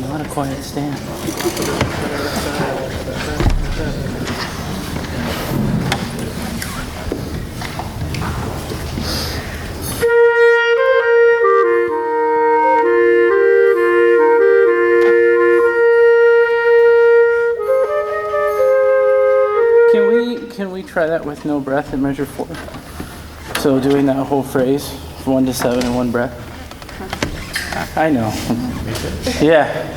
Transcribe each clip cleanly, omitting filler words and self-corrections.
Not a quiet stand. Can we try that with no breath in measure 4? So doing that whole phrase, 1 to 7 in one breath. I know. Yeah.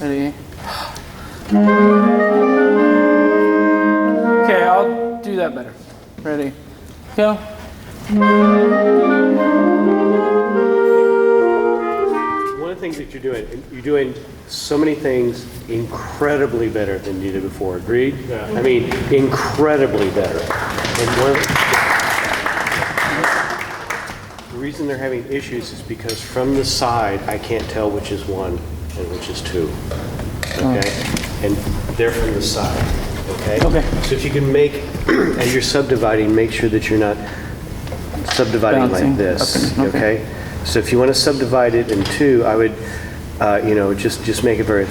Ready? Okay, I'll do that better. Ready? Go. One of the things that you're doing so many things incredibly better than you did before. Agreed? Yeah. I mean, incredibly better. And the reason they're having issues is because from the side, I can't tell which is 1 and which is 2. Okay? And they're from the side. Okay? Okay. So if you can make, as you're subdividing, make sure that you're not subdividing Bouncing like this. up and- Okay? So if you want to subdivide it in 2, I would, just make it very,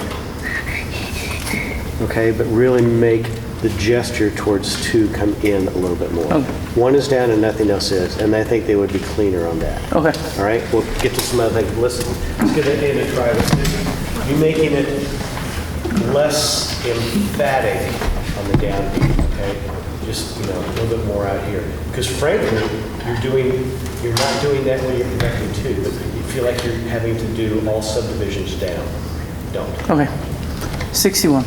okay, but really make the gesture towards 2 come in a little bit more. Okay. 1 is down and nothing else is, and I think they would be cleaner on that. Okay. All right, we'll get to some other things. Listen, let's get it in and try this. You making it less emphatic on the downbeat, okay? Just, a little bit more out here. Because frankly, you're not doing that when you're correcting 2, but you feel like you're having to do all subdivisions down. Don't. Okay. 61.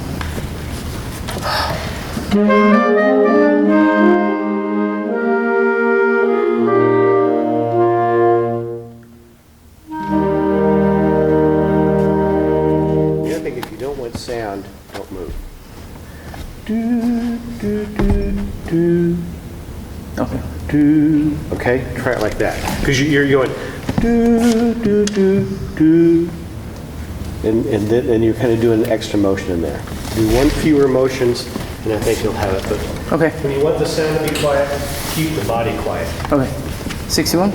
The other thing, if you don't want sound, don't move. Okay. Okay? Try it like that. Because you're going do, do, do, do. And you're kind of doing an extra motion in there. Do one fewer motions, and I think you'll have it. But Okay. when you want the sound to be quiet, keep the body quiet. Okay. 61.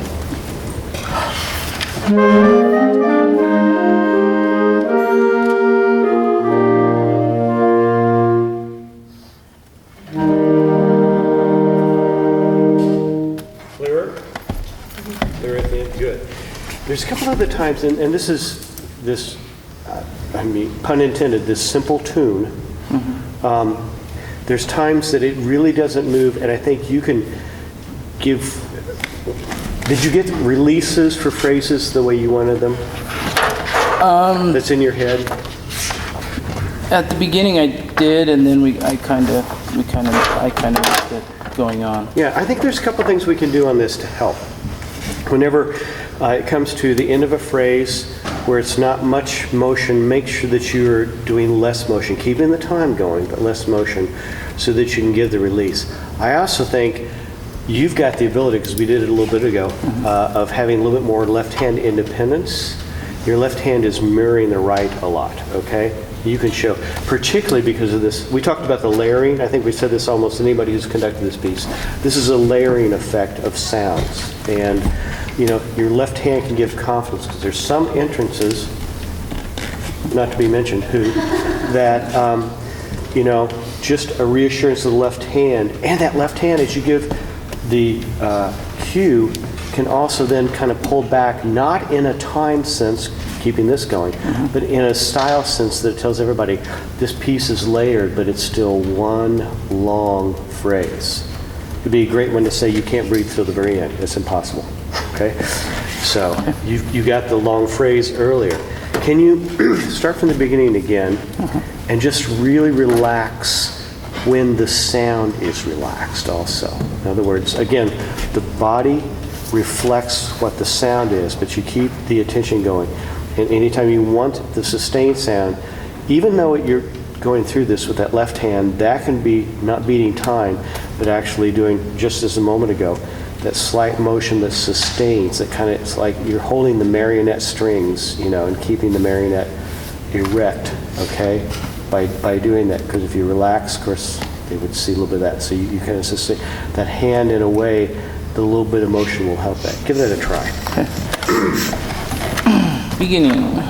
Clearer? Clearer at the end? Good. There's a couple other times, and this is this, I mean, pun intended, this simple tune. There's times that it really doesn't move, and I think you can give. Did you get releases for phrases the way you wanted them? That's in your head. At the beginning, I did, and then I kind of left it going on. Yeah, I think there's a couple things we can do on this to help. Whenever it comes to the end of a phrase where it's not much motion, make sure that you're doing less motion, keeping the time going, but less motion, so that you can give the release. I also think you've got the ability, because we did it a little bit ago, of having a little bit more left-hand independence. Your left hand is mirroring the right a lot, okay? You can show, particularly because of this, we talked about the layering. I think we said this almost anybody who's conducted this piece. This is a layering effect of sounds. And, you know, your left hand can give confidence, because there's some entrances, not to be mentioned who, that, you know, just a reassurance of the left hand, and that left hand, as you give the cue, can also then kind of pull back, not in a time sense, keeping this going, but in a style sense that tells everybody this piece is layered, but it's still one long phrase. It'd be a great one to say you can't breathe till the very end. It's impossible. Okay? So you got the long phrase earlier. Can you start from the beginning again and just really relax when the sound is relaxed also? In other words, again, the body reflects what the sound is, but you keep the attention going. And anytime you want the sustained sound, even though you're going through this with that left hand, that can be not beating time, but actually doing, just as a moment ago, that slight motion that sustains, that kind of, it's like you're holding the marionette strings, you know, and keeping the marionette erect, okay, by doing that. Because if you relax, of course, they would see a little bit of that. So you kind of sustain that hand in a way, the little bit of motion will help that. Give that a try. Beginning.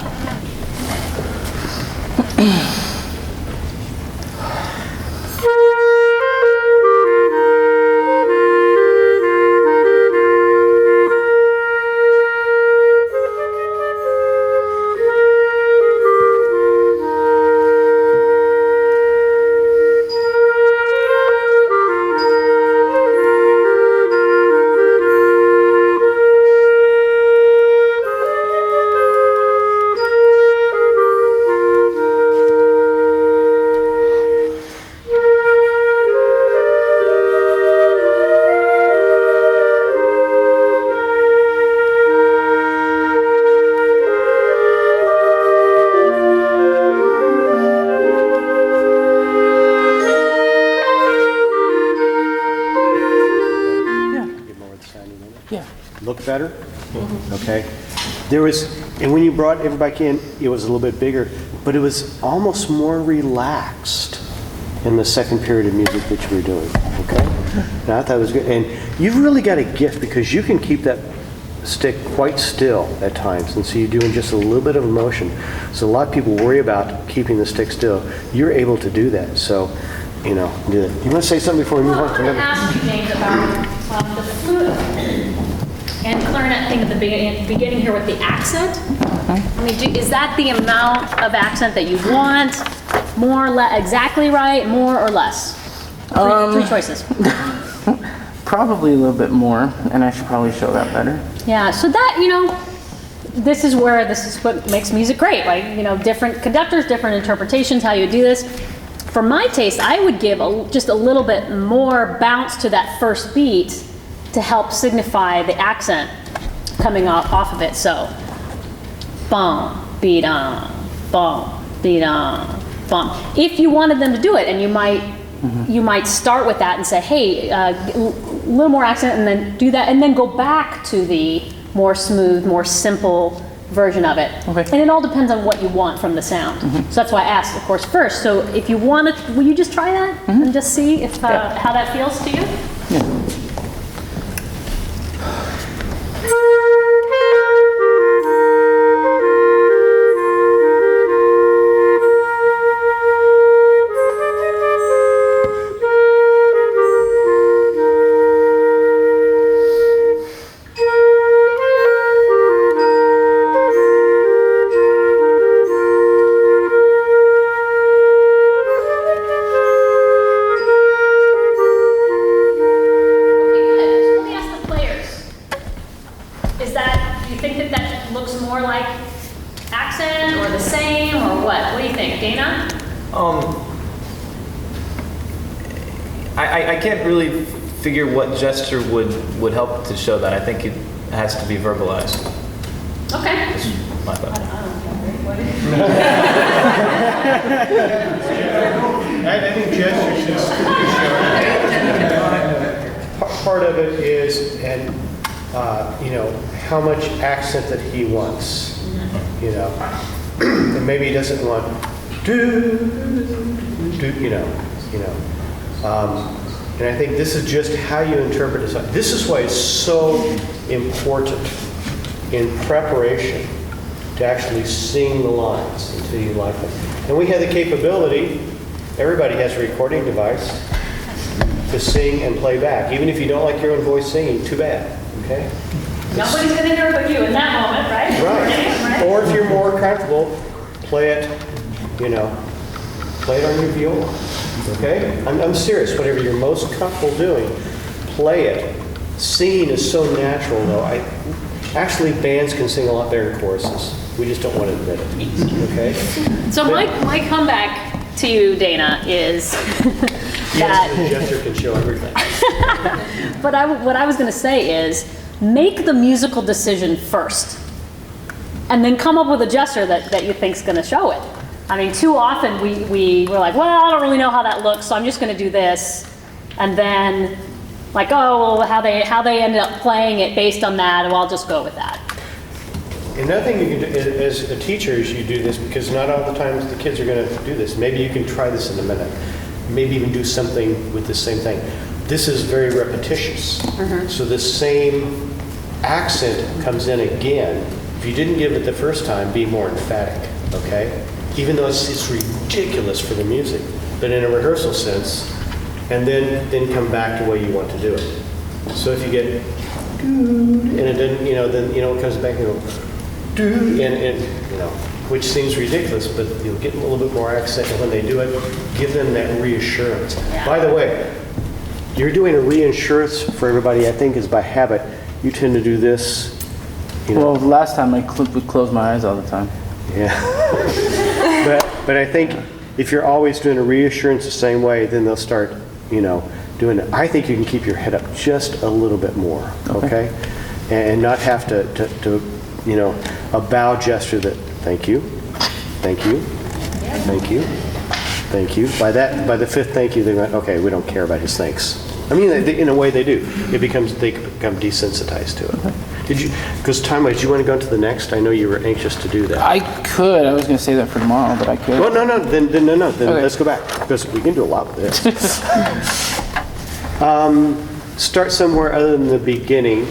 Look better? Okay. There was, and when you brought everybody in, it was a little bit bigger, but it was almost more relaxed in the second period of music that you were doing. Okay? And I thought it was good. And you've really got a gift, because you can keep that stick quite still at times, and so you're doing just a little bit of motion. So a lot of people worry about keeping the stick still. You're able to do that. So, you know, do that. You want to say something before we move on? I want to ask you, James, about the flute and clarinet thing at the beginning here with the accent. I mean, is that the amount of accent that you want? More, exactly right, more or less? Three choices. Probably a little bit more, and I should probably show that better. Yeah, so that, you know, this is what makes music great. Like, you know, different conductors, different interpretations, how you do this. For my taste, I would give just a little bit more bounce to that first beat to help signify the accent coming off of it. So, bum, beat on, bum, beat on, bum. If you wanted them to do it, and you might start with that and say, hey, a little more accent, and then do that, and then go back to the more smooth, more simple version of it. Okay. And it all depends on what you want from the sound. So that's why I asked, of course, first. So if you want to, will you just try that and just see if how that feels to you? Yeah. Okay, good. Let me ask the players. Do you think that looks more like accent or the same or what? What do you think, Dana? I can't really figure what gesture would help to show that. I think it has to be verbalized. Okay. That's my thought. I think gestures is part of it is, and how much accent that he wants. And maybe he doesn't want and I think this is just how you interpret it. This is why it's so important in preparation to actually sing the lines until you like them. And we have the capability, everybody has a recording device, to sing and play back. Even if you don't like your own voice singing, too bad, okay? Nobody's going to hear it but you in that moment, right? Right. Or if you're more comfortable, play it on your viola, okay? I'm serious, whatever you're most comfortable doing, play it. Singing is so natural, though. Actually, bands can sing a lot better in choruses. We just don't want to admit it, okay? So my comeback to you, Dana, is Yes, the gesture can show everything. but what I was going to say is make the musical decision first and then come up with a gesture that you think's going to show it. I mean, too often we were like, well, I don't really know how that looks, so I'm just going to do this. And then like, oh, well, how they ended up playing it based on that, well, I'll just go with that. Another thing you can do as a teacher is you do this because not all the times the kids are going to do this. Maybe you can try this in a minute. Maybe even do something with the same thing. This is very repetitious. So the same accent comes in again. If you didn't give it the first time, be more emphatic, okay? Even though it's ridiculous for the music, but in a rehearsal sense, and then come back to the way you want to do it. So if you get, and it didn't, then, it comes back and go, and which seems ridiculous, but you'll get a little bit more accent, and when they do it, give them that reassurance. Yeah. By the way, you're doing a reassurance for everybody, I think, is by habit. You tend to do this, Well, last time I would close my eyes all the time. Yeah. but I think if you're always doing a reassurance the same way, then they'll start, doing it. I think you can keep your head up just a little bit more, okay? And not have to a bow gesture that, thank you, thank you, thank you, thank you. By the fifth thank you, they're going, okay, we don't care about his thanks. I mean, in a way they do. They become desensitized to it. Because time-wise, do you want to go on to the next? I know you were anxious to do that. I could. I was going to say that for tomorrow, but I could. Well, no. Then Okay. let's go back because we can do a lot with this. Start somewhere other than the beginning,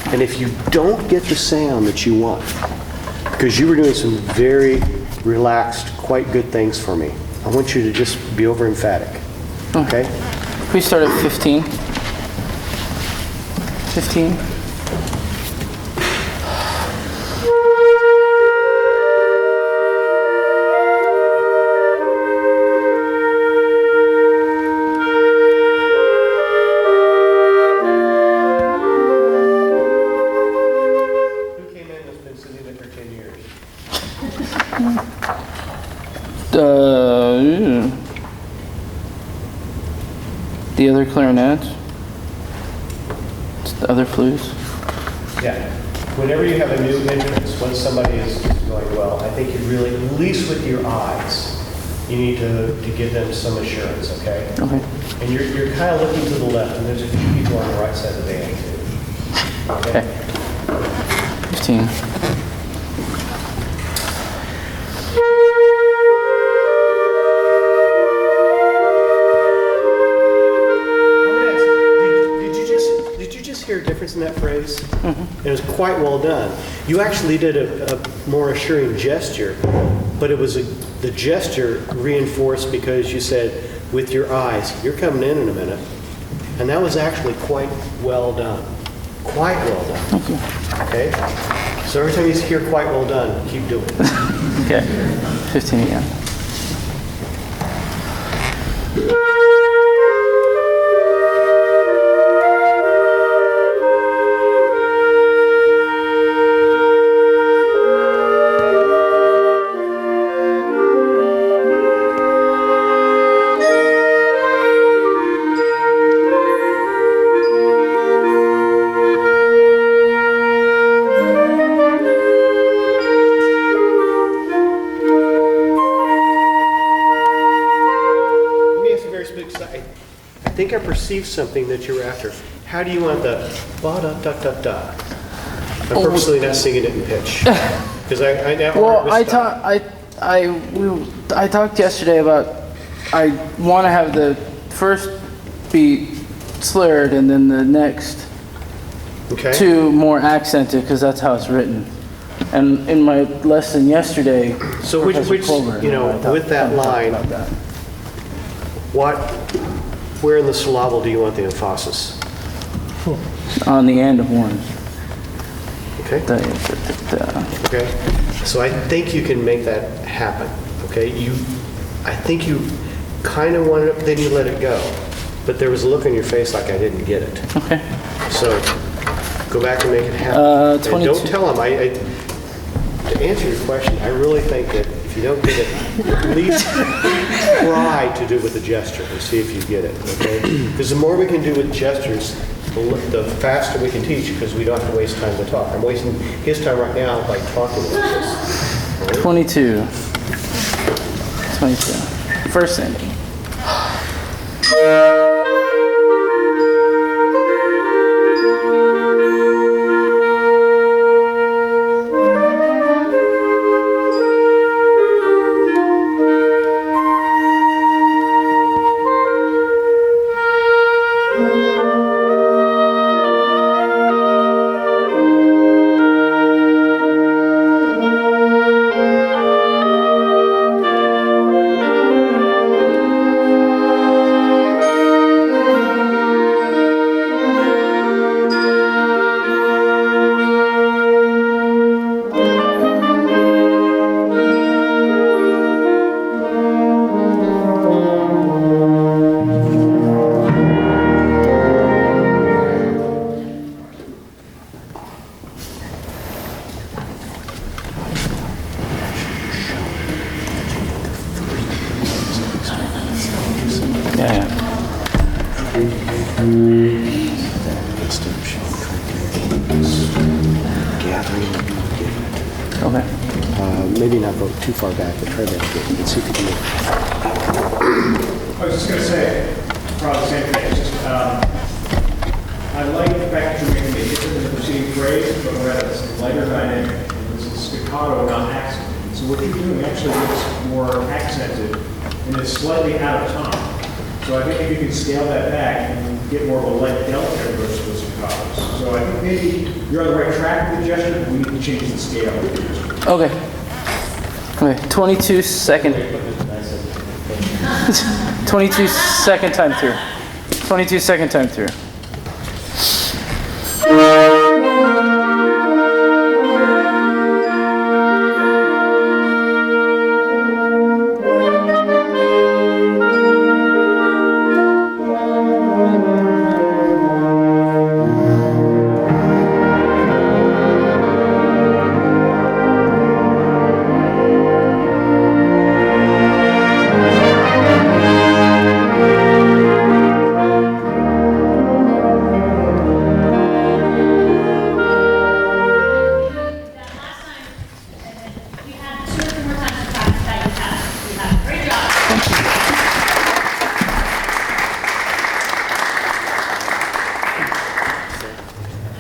and if you don't get the sound that you want, because you were doing some very relaxed, quite good things for me, I want you to just be over emphatic. Okay? We start at 15. 15. Who came in that's been sitting there for 10 years? The other clarinets. It's the other flutes. Yeah. Whenever you have a new entrance, when somebody is going well, I think you really, at least with your eyes, you need to give them some assurance, okay? Okay. And you're kind of looking to the left, and there's a few people on the right side of the band, too. Okay. 15. quite well done. You actually did a more assuring gesture, but it was the gesture reinforced because you said, with your eyes, you're coming in a minute. And that was actually quite well done. Quite well done. Thank you. Okay? So every time you hear quite well done, keep doing it. Okay, 15 again. Let me ask you very specific. I think I perceived something that you were after. How do you want the ba-da-da-da-da? I'm purposely not singing it in pitch. Because I now Well, was stuck. I talked yesterday about, I want to have the first beat slurred and then the next Okay? two more accented, because that's how it's written. And in my lesson yesterday, So Professor which, Colbert and you know, I talked- with that talked line, about that. where in the syllable do you want the emphasis? On the end of one. Okay? Okay? So I think you can make that happen, okay? I think you kind of wanted it, but then you let it go. But there was a look on your face like I didn't get it. Okay. So go back and make it happen. And 22. don't tell them, to answer your question, I really think that if you don't get it, at least try to do it with a gesture and see if you get it, okay? Because the more we can do with gestures, the faster we can teach, because we don't have to waste time to talk. I'm wasting his time right now by talking like this. 22. 22. First ending. Yeah. Okay. Maybe not go too far back, but try that again and see if you can make it. I was just going to say, probably the same thing, it's just, I like the fact that you're making it different than the preceding phrase, but rather it's lighter dynamic, and this is staccato, not accented. So what you're doing actually looks more accented, and it's slightly out of time. So I think if you can scale that back and get more of a light delta versus the staccatos. So I think maybe you're on the right track with the gesture, but we need to change the scale of the gesture. Okay. Okay. 22 second. 22 second time through. 22 second time through.